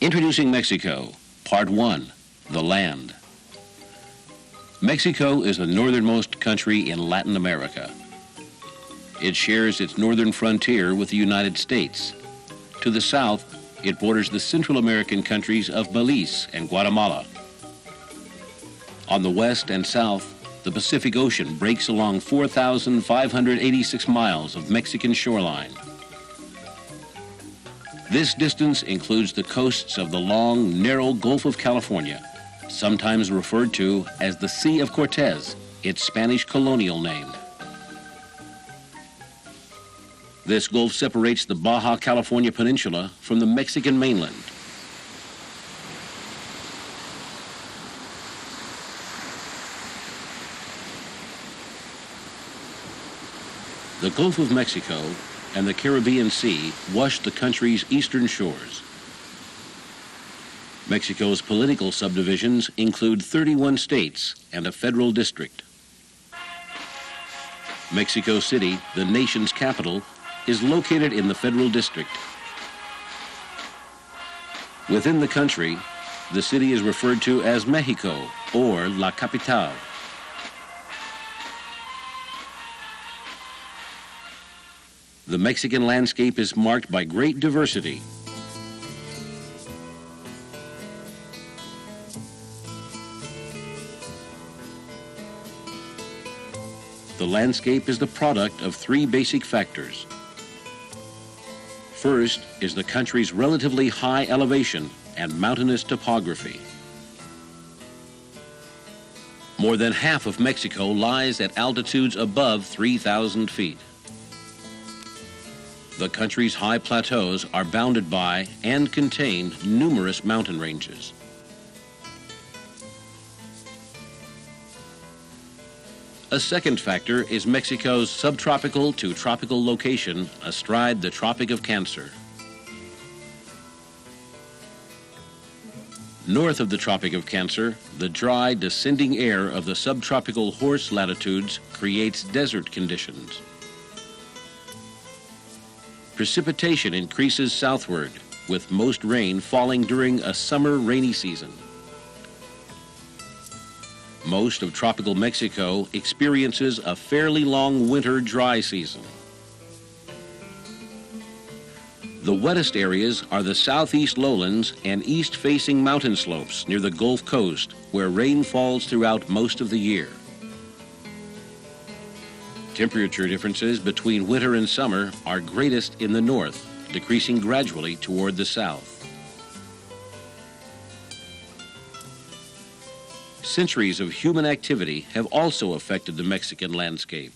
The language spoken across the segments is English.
Introducing Mexico, Part 1, The Land. Mexico is the northernmost country in Latin America. It shares its northern frontier with the United States. To the south, it borders the Central American countries of Belize and Guatemala. On the west and south, the Pacific Ocean breaks along 4,586 miles of Mexican shoreline. This distance includes the coasts of the long, narrow Gulf of California, sometimes referred to as the Sea of Cortez, its Spanish colonial name. This gulf separates the Baja California Peninsula from the Mexican mainland. The Gulf of Mexico and the Caribbean Sea wash the country's eastern shores. Mexico's political subdivisions include 31 states and a federal district. Mexico City, the nation's capital, is located in the federal district. Within the country, the city is referred to as Mexico or La Capital. The Mexican landscape is marked by great diversity. The landscape is the product of three basic factors. First is the country's relatively high elevation and mountainous topography. More than half of Mexico lies at altitudes above 3,000 feet. The country's high plateaus are bounded by and contain numerous mountain ranges. A second factor is Mexico's subtropical to tropical location astride the Tropic of Cancer. North of the Tropic of Cancer, the dry, descending air of the subtropical horse latitudes creates desert conditions. Precipitation increases southward, with most rain falling during a summer rainy season. Most of tropical Mexico experiences a fairly long winter dry season. The wettest areas are the southeast lowlands and east-facing mountain slopes near the Gulf Coast, where rain falls throughout most of the year. Temperature differences between winter and summer are greatest in the north, decreasing gradually toward the south. Centuries of human activity have also affected the Mexican landscape.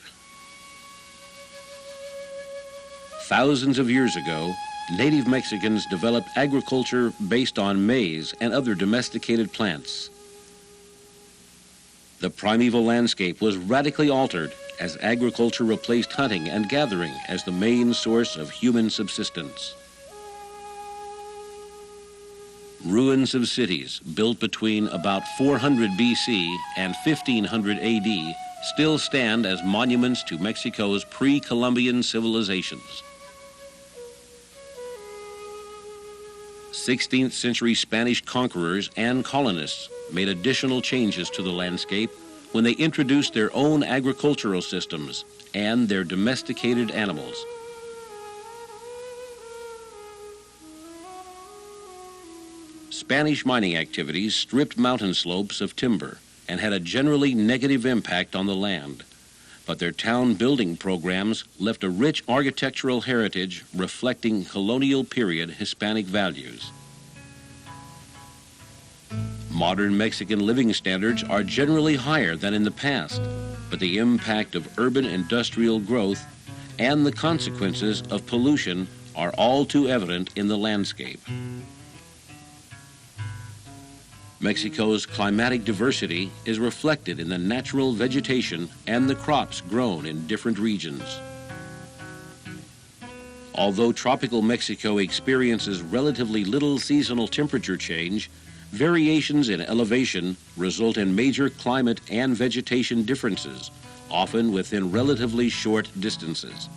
Thousands of years ago, native Mexicans developed agriculture based on maize and other domesticated plants. The primeval landscape was radically altered as agriculture replaced hunting and gathering as the main source of human subsistence. Ruins of cities built between about 400 BC and 1500 AD still stand as monuments to Mexico's pre-Columbian civilizations. 16th century Spanish conquerors and colonists made additional changes to the landscape when they introduced their own agricultural systems and their domesticated animals. Spanish mining activities stripped mountain slopes of timber and had a generally negative impact on the land, but their town building programs left a rich architectural heritage reflecting colonial period Hispanic values. Modern Mexican living standards are generally higher than in the past, but the impact of urban industrial growth and the consequences of pollution are all too evident in the landscape. Mexico's climatic diversity is reflected in the natural vegetation and the crops grown in different regions. Although tropical Mexico experiences relatively little seasonal temperature change, variations in elevation result in major climate and vegetation differences, often within relatively short distances.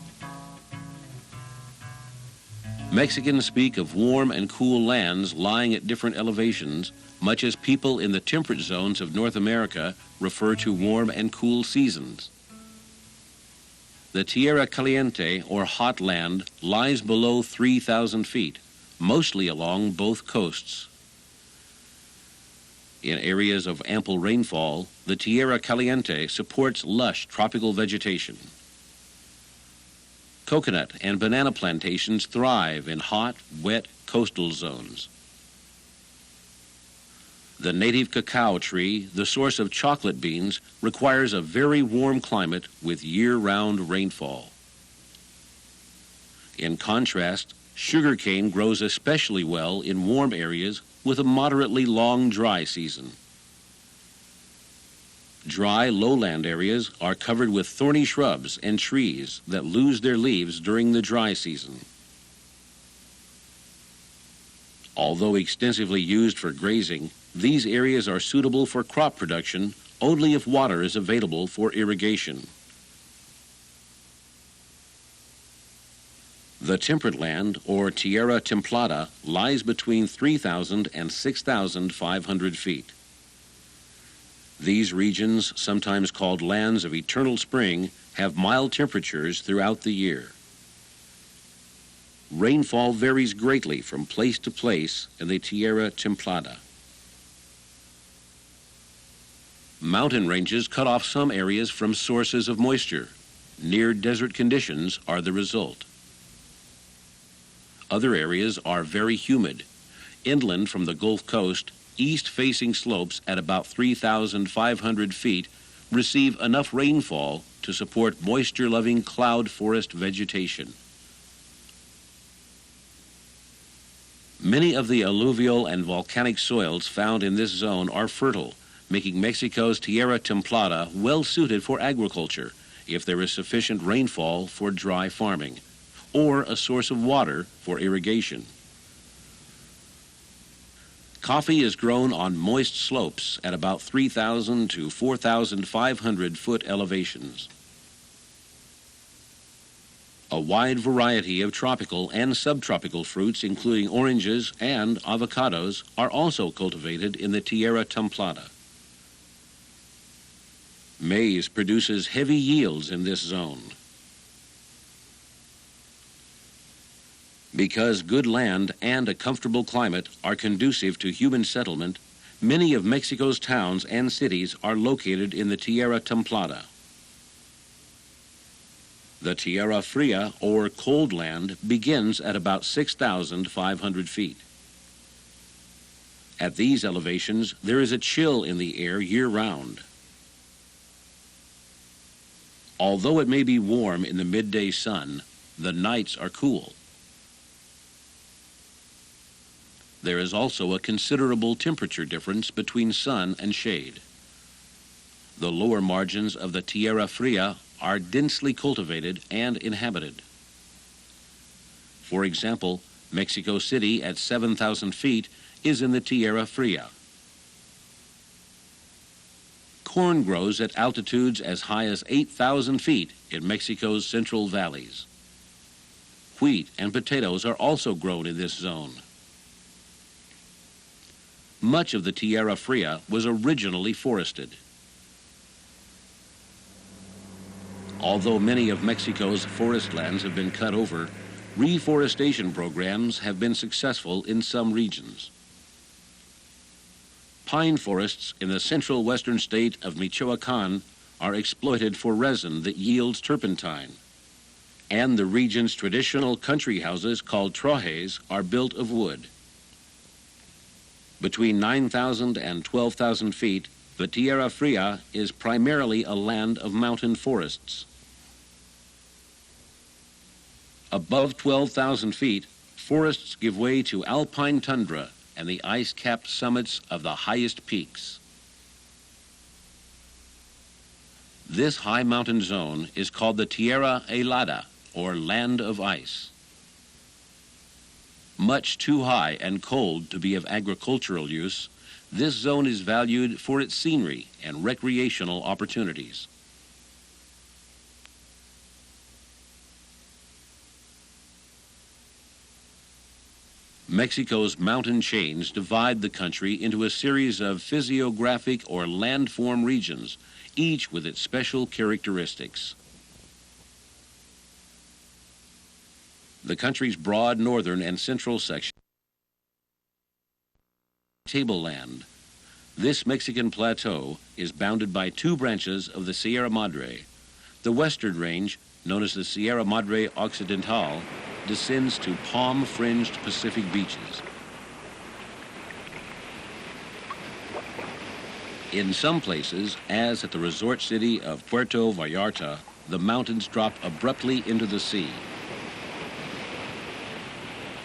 Mexicans speak of warm and cool lands lying at different elevations, much as people in the temperate zones of North America refer to warm and cool seasons. The Tierra Caliente, or hot land, lies below 3,000 feet, mostly along both coasts. In areas of ample rainfall, the Tierra Caliente supports lush tropical vegetation. Coconut and banana plantations thrive in hot, wet coastal zones. The native cacao tree, the source of chocolate beans, requires a very warm climate with year-round rainfall. In contrast, sugarcane grows especially well in warm areas with a moderately long dry season. Dry lowland areas are covered with thorny shrubs and trees that lose their leaves during the dry season. Although extensively used for grazing, these areas are suitable for crop production only if water is available for irrigation. The temperate land, or Tierra Templada, lies between 3,000 and 6,500 feet. These regions, sometimes called lands of eternal spring, have mild temperatures throughout the year. Rainfall varies greatly from place to place in the Tierra Templada. Mountain ranges cut off some areas from sources of moisture. Near desert conditions are the result. Other areas are very humid. Inland from the Gulf Coast, east-facing slopes at about 3,500 feet receive enough rainfall to support moisture-loving cloud forest vegetation. Many of the alluvial and volcanic soils found in this zone are fertile, making Mexico's Tierra Templada well suited for agriculture if there is sufficient rainfall for dry farming, or a source of water for irrigation. Coffee is grown on moist slopes at about 3,000 to 4,500 foot elevations. A wide variety of tropical and subtropical fruits, including oranges and avocados, are also cultivated in the Tierra Templada. Maize produces heavy yields in this zone. Because good land and a comfortable climate are conducive to human settlement, many of Mexico's towns and cities are located in the Tierra Templada. The Tierra Fria, or cold land, begins at about 6,500 feet. At these elevations, there is a chill in the air year-round. Although it may be warm in the midday sun, the nights are cool. There is also a considerable temperature difference between sun and shade. The lower margins of the Tierra Fria are densely cultivated and inhabited. For example, Mexico City at 7,000 feet is in the Tierra Fria. Corn grows at altitudes as high as 8,000 feet in Mexico's central valleys. Wheat and potatoes are also grown in this zone. Much of the Tierra Fria was originally forested. Although many of Mexico's forest lands have been cut over, reforestation programs have been successful in some regions. Pine forests in the central western state of Michoacan are exploited for resin that yields turpentine, and the region's traditional country houses called trojes are built of wood. Between 9,000 and 12,000 feet, the Tierra Fria is primarily a land of mountain forests. Above 12,000 feet, forests give way to alpine tundra and the ice-capped summits of the highest peaks. This high mountain zone is called the Tierra Helada, or Land of Ice. Much too high and cold to be of agricultural use, this zone is valued for its scenery and recreational opportunities. Mexico's mountain chains divide the country into a series of physiographic or landform regions, each with its special characteristics. The country's broad northern and central section, tableland. This Mexican plateau is bounded by two branches of the Sierra Madre. The western range, known as the Sierra Madre Occidental, descends to palm-fringed Pacific beaches. In some places, as at the resort city of Puerto Vallarta, the mountains drop abruptly into the sea.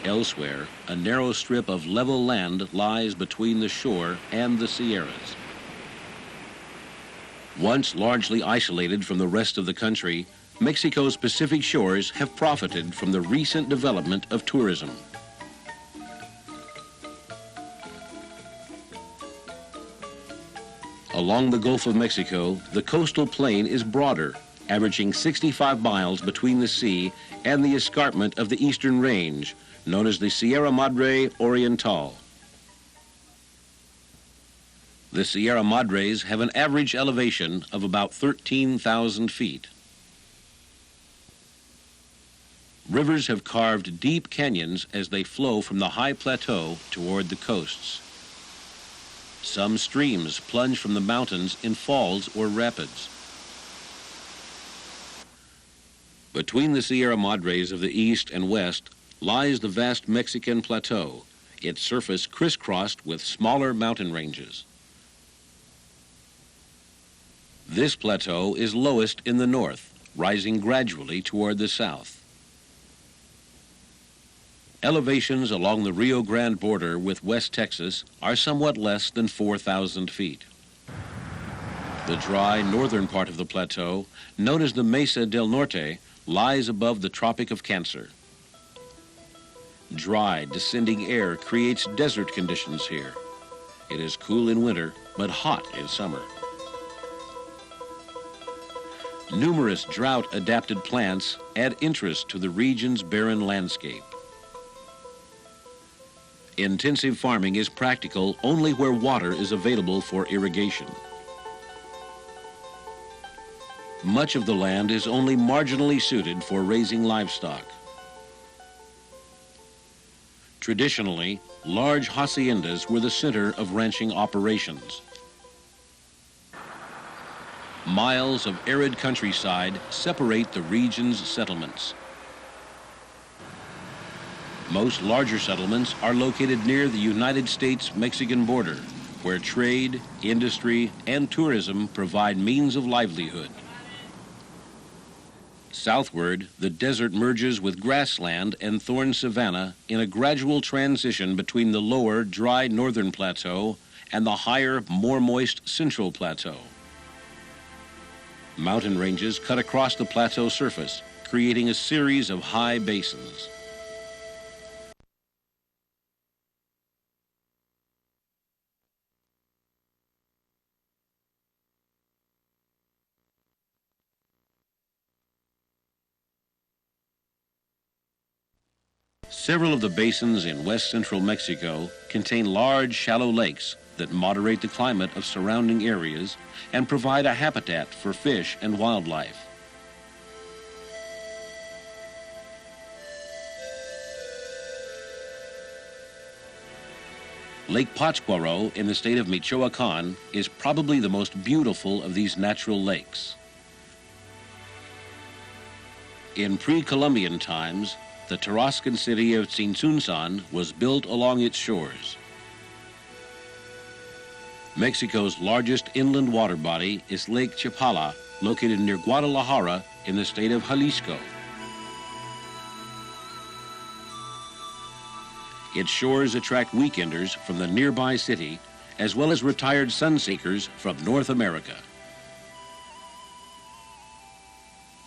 Elsewhere, a narrow strip of level land lies between the shore and the Sierras. Once largely isolated from the rest of the country, Mexico's Pacific shores have profited from the recent development of tourism. Along the Gulf of Mexico, the coastal plain is broader, averaging 65 miles between the sea and the escarpment of the eastern range, known as the Sierra Madre Oriental. The Sierra Madres have an average elevation of about 13,000 feet. Rivers have carved deep canyons as they flow from the high plateau toward the coasts. Some streams plunge from the mountains in falls or rapids. Between the Sierra Madres of the east and west lies the vast Mexican plateau, its surface crisscrossed with smaller mountain ranges. This plateau is lowest in the north, rising gradually toward the south. Elevations along the Rio Grande border with West Texas are somewhat less than 4,000 feet. The dry northern part of the plateau, known as the Mesa del Norte, lies above the Tropic of Cancer. Dry, descending air creates desert conditions here. It is cool in winter, but hot in summer. Numerous drought-adapted plants add interest to the region's barren landscape. Intensive farming is practical only where water is available for irrigation. Much of the land is only marginally suited for raising livestock. Traditionally, large haciendas were the center of ranching operations. Miles of arid countryside separate the region's settlements. Most larger settlements are located near the United States-Mexican border, where trade, industry, and tourism provide means of livelihood. Southward, the desert merges with grassland and thorn savanna in a gradual transition between the lower, dry northern plateau and the higher, more moist central plateau. Mountain ranges cut across the plateau surface, creating a series of high basins. Several of the basins in west central Mexico contain large, shallow lakes that moderate the climate of surrounding areas and provide a habitat for fish and wildlife. Lake Pátzcuaro in the state of Michoacán is probably the most beautiful of these natural lakes. In pre-Columbian times, the Tarascan city of Tzintzuntzan was built along its shores. Mexico's largest inland water body is Lake Chapala, located near Guadalajara in the state of Jalisco. Its shores attract weekenders from the nearby city, as well as retired sunseekers from North America.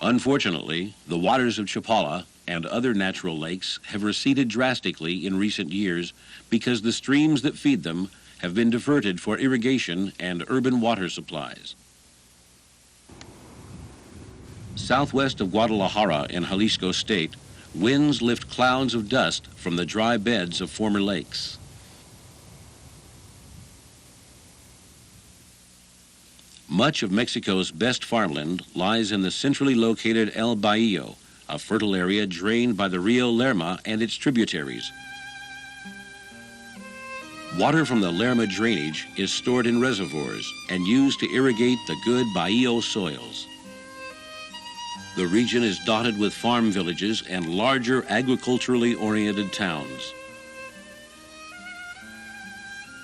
Unfortunately, the waters of Chapala and other natural lakes have receded drastically in recent years because the streams that feed them have been diverted for irrigation and urban water supplies. Southwest of Guadalajara in Jalisco State, winds lift clouds of dust from the dry beds of former lakes. Much of Mexico's best farmland lies in the centrally located El Bajío, a fertile area drained by the Rio Lerma and its tributaries. Water from the Lerma drainage is stored in reservoirs and used to irrigate the good Bajío soils. The region is dotted with farm villages and larger agriculturally oriented towns.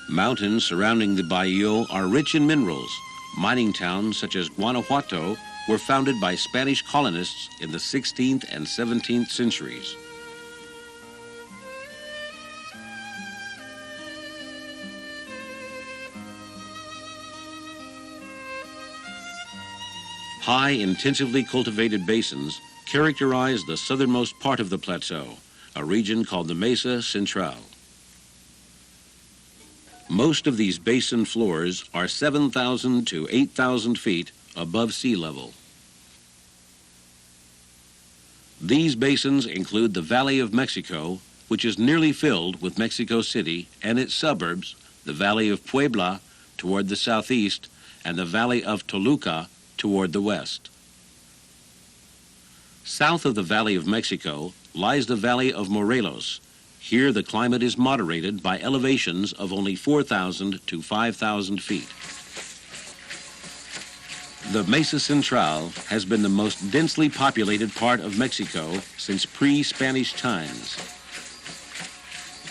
Mountains surrounding the Bajío are rich in minerals. Mining towns such as Guanajuato were founded by Spanish colonists in the 16th and 17th centuries. High, intensively cultivated basins characterize the southernmost part of the plateau, a region called the Mesa Central. Most of these basin floors are 7,000 to 8,000 feet above sea level. These basins include the Valley of Mexico, which is nearly filled with Mexico City and its suburbs, the Valley of Puebla toward the southeast, and the Valley of Toluca toward the west. South of the Valley of Mexico lies the Valley of Morelos. Here the climate is moderated by elevations of only 4,000 to 5,000 feet. The Mesa Central has been the most densely populated part of Mexico since pre-Spanish times.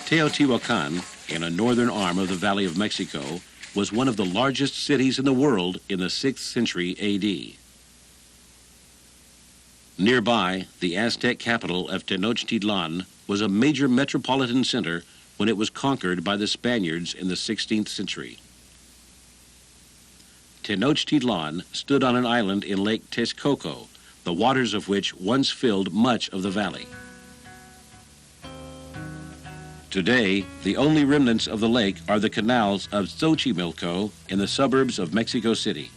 Teotihuacan, in a northern arm of the Valley of Mexico, was one of the largest cities in the world in the 6th century A.D. Nearby, the Aztec capital of Tenochtitlan was a major metropolitan center when it was conquered by the Spaniards in the 16th century. Tenochtitlan stood on an island in Lake Texcoco, the waters of which once filled much of the valley. Today, the only remnants of the lake are the canals of Xochimilco in the suburbs of Mexico City.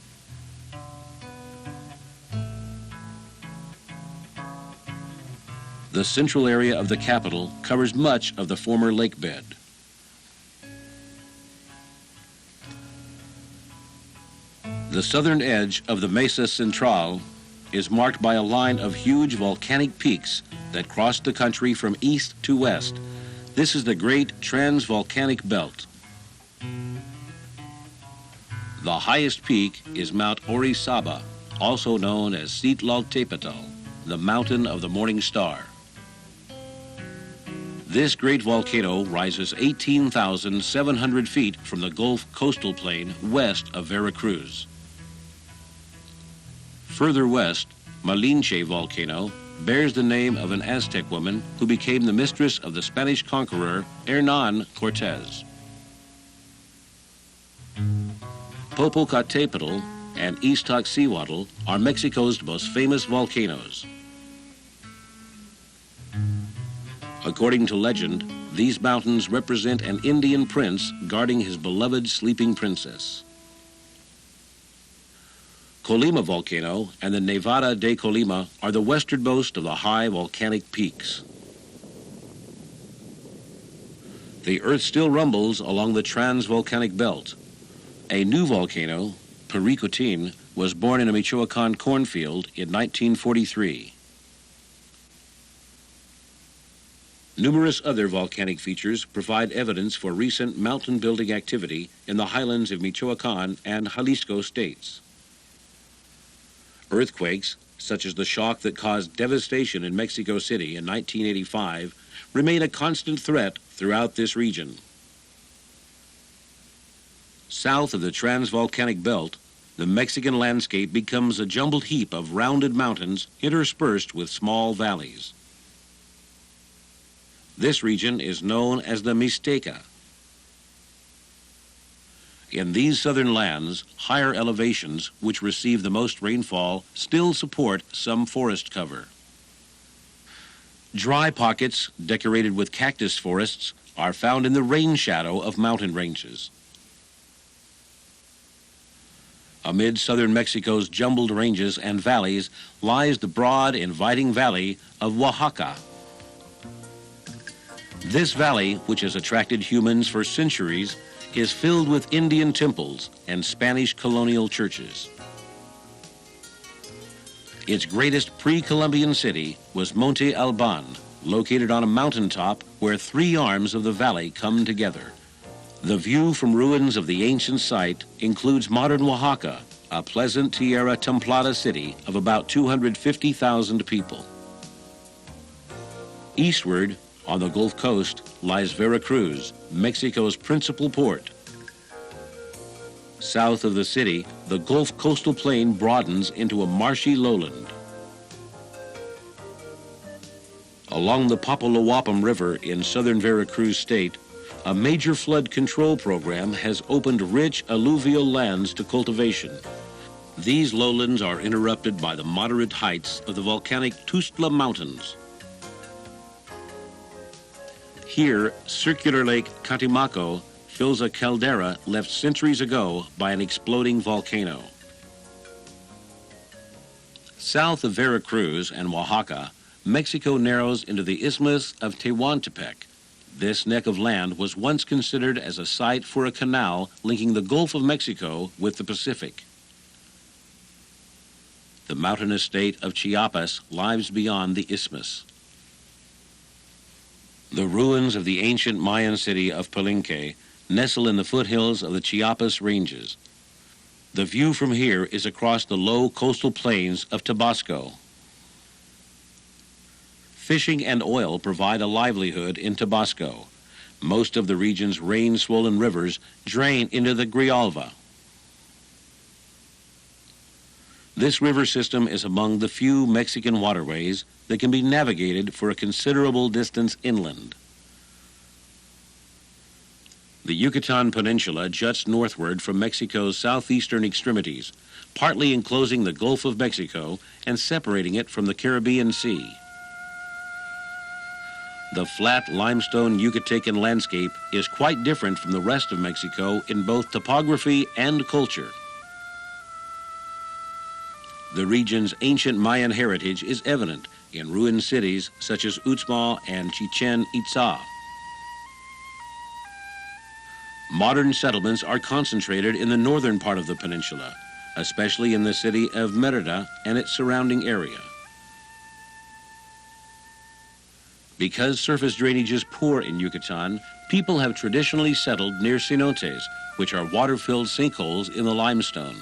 The central area of the capital covers much of the former lake bed. The southern edge of the Mesa Central is marked by a line of huge volcanic peaks that cross the country from east to west. This is the Great Transvolcanic Belt. The highest peak is Mount Orizaba, also known as Citlaltépetl, the mountain of the morning star. This great volcano rises 18,700 feet from the Gulf coastal plain west of Veracruz. Further west, Malinche volcano bears the name of an Aztec woman who became the mistress of the Spanish conqueror Hernán Cortés. Popocatépetl and Iztaccíhuatl are Mexico's most famous volcanoes. According to legend, these mountains represent an Indian prince guarding his beloved sleeping princess. Colima volcano and the Nevada de Colima are the westernmost of the high volcanic peaks. The earth still rumbles along the transvolcanic belt. A new volcano, Pericotin, was born in a Michoacan cornfield in 1943. Numerous other volcanic features provide evidence for recent mountain building activity in the highlands of Michoacan and Jalisco states. Earthquakes, such as the shock that caused devastation in Mexico City in 1985, remain a constant threat throughout this region. South of the transvolcanic belt, the Mexican landscape becomes a jumbled heap of rounded mountains interspersed with small valleys. This region is known as the Mixteca. In these southern lands, higher elevations, which receive the most rainfall, still support some forest cover. Dry pockets, decorated with cactus forests, are found in the rain shadow of mountain ranges. Amid southern Mexico's jumbled ranges and valleys lies the broad, inviting valley of Oaxaca, This valley, which has attracted humans for centuries, is filled with Indian temples and Spanish colonial churches. Its greatest pre-Columbian city was Monte Alban, located on a mountaintop where three arms of the valley come together. The view from ruins of the ancient site includes modern Oaxaca, a pleasant Tierra Templada city of about 250,000 people. Eastward, on the Gulf Coast, lies Veracruz, Mexico's principal port. South of the city, the Gulf coastal plain broadens into a marshy lowland. Along the Papaloapam River in southern Veracruz state, a major flood control program has opened rich alluvial lands to cultivation. These lowlands are interrupted by the moderate heights of the volcanic Tustla Mountains. Here, circular Lake Catimaco fills a caldera left centuries ago by an exploding volcano. South of Veracruz and Oaxaca, Mexico narrows into the Isthmus of Tehuantepec. This neck of land was once considered as a site for a canal linking the Gulf of Mexico with the Pacific. The mountainous state of Chiapas lies beyond the isthmus. The ruins of the ancient Mayan city of Palenque nestle in the foothills of the Chiapas Ranges. The view from here is across the low coastal plains of Tabasco. Fishing and oil provide a livelihood in Tabasco. Most of the region's rain-swollen rivers drain into the Grijalva. This river system is among the few Mexican waterways that can be navigated for a considerable distance inland. The Yucatan Peninsula juts northward from Mexico's southeastern extremities, partly enclosing the Gulf of Mexico and separating it from the Caribbean Sea. The flat limestone Yucatecan landscape is quite different from the rest of Mexico in both topography and culture. The region's ancient Mayan heritage is evident in ruined cities such as Uxmal and Chichen Itza. Modern settlements are concentrated in the northern part of the peninsula, especially in the city of Merida and its surrounding area. Because surface drainage is poor in Yucatan, people have traditionally settled near cenotes, which are water-filled sinkholes in the limestone.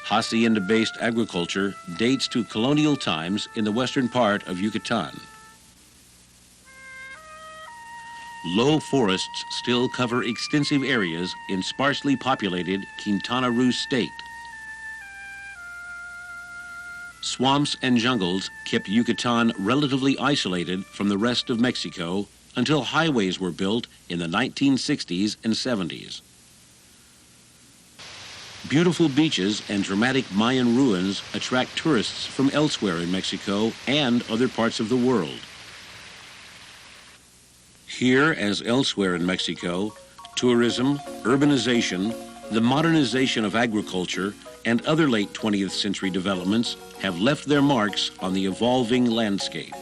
Hacienda-based agriculture dates to colonial times in the western part of Yucatan. Low forests still cover extensive areas in sparsely populated Quintana Roo state. Swamps and jungles kept Yucatan relatively isolated from the rest of Mexico until highways were built in the 1960s and 70s. Beautiful beaches and dramatic Mayan ruins attract tourists from elsewhere in Mexico and other parts of the world. Here, as elsewhere in Mexico, tourism, urbanization, the modernization of agriculture, and other late 20th century developments have left their marks on the evolving landscape.